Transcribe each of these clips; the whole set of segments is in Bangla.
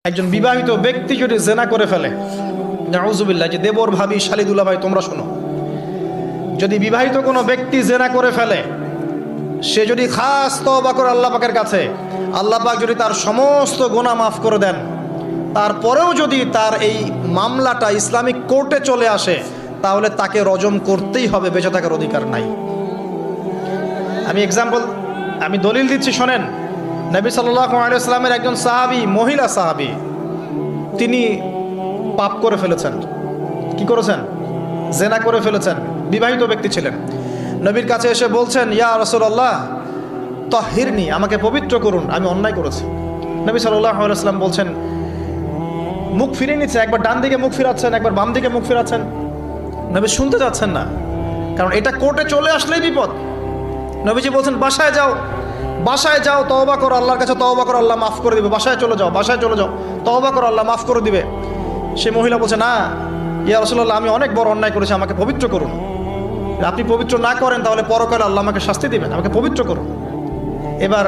একজন বিবাহিত ব্যক্তি যদি জেনা করে ফেলে, নাউজুবিল্লাহ, যে দেবর ভাবি শালিদুল্লাহ ভাই তোমরা শোনো, যদি বিবাহিত কোনো ব্যক্তি জেনা করে ফেলে, সে যদি খাস তওবা করে আল্লাহ পাকের কাছে, আল্লাহ পাক যদি তার সমস্ত গুনাহ মাফ করে দেন, তারপরেও যদি তার এই মামলাটা ইসলামিক কোর্টে চলে আসে, তাহলে তাকে রজম করতেই হবে, বেঁচে থাকার অধিকার নাই। আমি দলিল দিচ্ছি, শোনেন। নবী সাল্লাল্লাহু আলাইহি ওয়াসাল্লামের একজন সাহাবী, মহিলা সাহাবী, তিনি পাপ করে ফেলেছেন। কি করেছেন? জেনা করে ফেলেছেন। বিবাহিত ব্যক্তি ছিলেন। নবীর কাছে এসে বলছেন, ইয়া রাসূলুল্লাহ তাহহিরনি, আমাকে পবিত্র করুন, আমি অন্যায় করেছি। নবী সাল্লাল্লাহু আলাইহি ওয়াসাল্লাম বলছেন, মুখ ফিরিয়ে নিচ্ছে, একবার ডান দিকে মুখ ফিরাচ্ছেন, একবার বাম দিকে মুখ ফিরাচ্ছেন। নবী শুনতে যাচ্ছেন না, কারণ এটা কোর্টে চলে আসলেই বিপদ। নবীজি বলছেন, বাসায় যাও, বাসায় যাও, তওবা করো, আল্লাহর কাছে তওবা করো, আল্লাহ মাফ করে দিবে। বাসায় চলে যাও, বাসায় চলে যাও, তওবা করো, আল্লাহ মাফ করে দিবে। সে মহিলা বলছে, না ইয়া রাসূলুল্লাহ, আমি অনেক বড় অন্যায় করেছি, আমাকে পবিত্র করুন। আপনি পবিত্র না করেন তাহলে পরকালে আল্লাহ আমাকে শাস্তি দিবেন, আমাকে পবিত্র করুন। এবার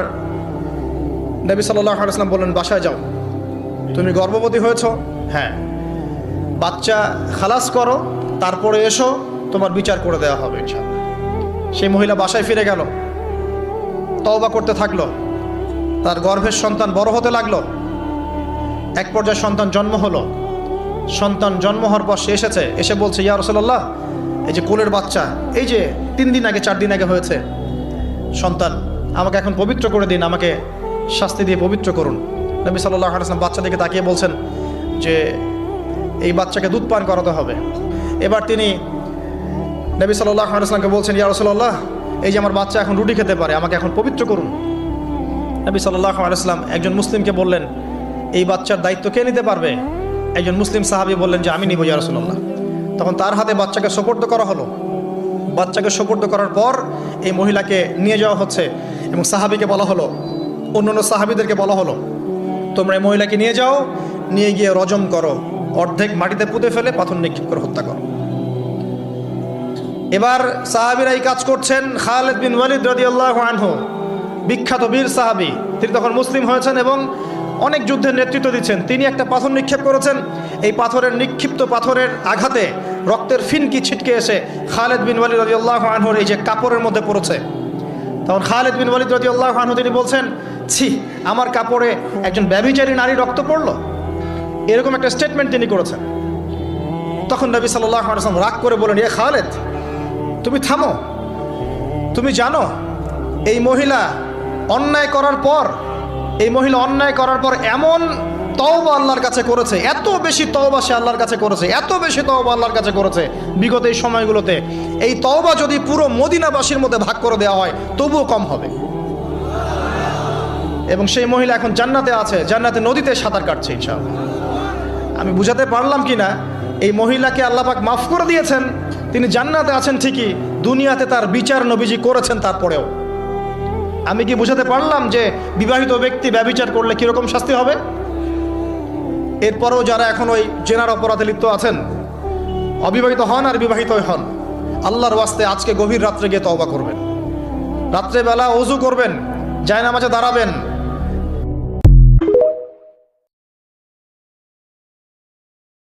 নবী সাল্লাল্লাহু আলাইহি ওয়াসাল্লাম বললেন, বাসায় যাও। তুমি গর্ভবতী হয়েছো? হ্যাঁ। বাচ্চা খালাস করো, তারপরে এসো, তোমার বিচার করে দেওয়া হবে ইনশাআল্লাহ। সেই মহিলা বাসায় ফিরে গেল, তওবা করতে থাকলো, তার গর্ভের সন্তান বড় হতে লাগলো। এক পর্যায়ে সন্তান জন্ম হলো। সন্তান জন্ম হওয়ার পর সে এসে বলছে, ইয়া রাসূলুল্লাহ, এই যে কোলের বাচ্চা, এই যে 3 দিন আগে 4 দিন আগে হয়েছে সন্তান, আমাকে এখন পবিত্র করে দিন, আমাকে শাস্তি দিয়ে পবিত্র করুন। নবী সাল্লাল্লাহু আলাইহি ওয়াসাল্লাম বাচ্চা দিকে তাকিয়ে বলছেন যে এই বাচ্চাকে দুধ পান করাতে হবে। এবার তিনি নবী সাল্লাল্লাহু আলাইহি ওয়াসাল্লামকে বলছেন, ইয়া রাসূলুল্লাহ, এই যে আমার বাচ্চা এখন রুটি খেতে পারে, আমাকে এখন পবিত্র করুন। নবী সাল্লাল্লাহু আলাইহি ওয়াসাল্লাম একজন মুসলিমকে বললেন, এই বাচ্চার দায়িত্ব কে নিতে পারবে? একজন মুসলিম সাহাবী বললেন যে আমি নিব ইয়া রাসূলুল্লাহ। তখন তার হাতে বাচ্চাকে সোপর্দ করা হলো। বাচ্চাকে সোপর্দ করার পর এই মহিলাকে নিয়ে যাওয়া হচ্ছে এবং সাহাবীকে বলা হলো, অন্যান্য সাহাবীদেরকে বলা হলো, তোমরা এই মহিলাকে নিয়ে যাও, নিয়ে গিয়ে রজম করো, অর্ধেক মাটিতে পুঁতে ফেলে পাথর নিক্ষেপ করে হত্যা করো। এবার সাহাবীরা এই কাজ করছেন। খালিদ বিন ওয়ালিদ রাদিয়াল্লাহু আনহু, বিখ্যাত বীর সাহাবী, তিনি তখন মুসলিম হয়েছেন এবং অনেক যুদ্ধের নেতৃত্ব দিচ্ছেন। তিনি একটা পাথর নিক্ষেপ করেছেন। এই পাথরের নিক্ষিপ্ত পাথরের আঘাতে রক্তের ফিনকি ছিটকে এসে খালিদ বিন ওয়ালিদ রাদিয়াল্লাহু আনহুর এই যে কাপড়ের মধ্যে পড়েছে। তখন খালিদ বিন ওয়ালিদ রাদিয়াল্লাহু আনহু তিনি বলছেন, ছি, আমার কাপড়ে একজন ব্যভিচারী নারী রক্ত পড়লো, এরকম একটা স্টেটমেন্ট তিনি করেছেন। তখন নবী সাল্লাল্লাহু আলাইহি ওয়াসাল্লাম রাগ করে বলেন, ইয়া খালিদ, তুমি থামো। তুমি জানো এই মহিলা অন্যায় করার পর এমন তওবা আল্লাহর কাছে করেছে, এত বেশি তওবা সে আল্লাহর কাছে করেছে, এত বেশি তওবা আল্লাহর কাছে করেছে বিগত এই সময়গুলোতে, এই তওবা যদি পুরো মদিনাবাসীর মধ্যে ভাগ করে দেওয়া হয় তবুও কম হবে। এবং সেই মহিলা এখন জান্নাতে আছে, জান্নাতে নদীতে সাঁতার কাটছে ইনশাআল্লাহ। আমি বুঝাতে পারলাম কিনা? এই মহিলাকে আল্লাহ পাক মাফ করে দিয়েছেন, তিনি জান্নাতে আছেন ঠিকই, দুনিয়াতে তার বিচার নবীজি করেছেন। তারপরেও আমি কি বুঝাতে পারলাম যে বিবাহিত ব্যক্তি ব্যভিচার করলে কিরকম শাস্তি হবে? এরপরেও যারা এখন ওই জেনার অপরাধে লিপ্ত আছেন, অবিবাহিত হন আর বিবাহিত হন, আল্লাহর ওয়াস্তে আজকে গভীর রাত্রে গিয়ে তওবা করবেন, রাত্রেবেলা ওযু করবেন, জায়নামাজে দাঁড়াবেন,